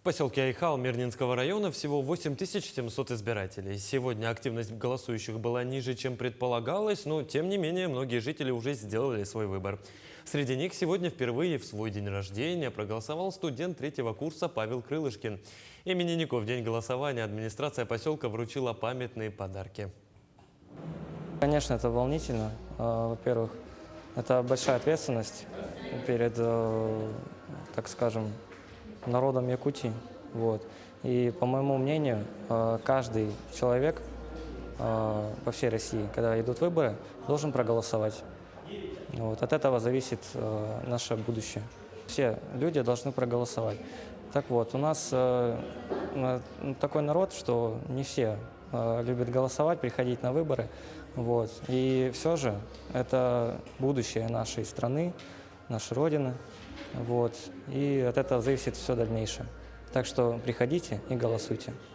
поселке Айхал Мирнинского района всего 8700 избирателей. Сегодня активность голосующих была ниже, чем предполагалось, но тем не менее многие жители уже сделали свой выбор. Среди них сегодня впервые в свой день рождения проголосовал студент третьего курса Павел Крылышкин. Имениннику в день голосования администрация поселка вручила памятные подарки. Конечно, это волнительно. Во-первых, это большая ответственность перед, так скажем, народом Якутии. Вот. И, по моему мнению, каждый человек по всей России, когда идут выборы, должен проголосовать. Вот. От этого зависит наше будущее. Все люди должны проголосовать. Так вот, у нас такой народ, что не все любят голосовать, приходить на выборы. Вот. И все же это будущее нашей страны, нашей Родины. Вот. И от этого зависит все дальнейшее. Так что приходите и голосуйте.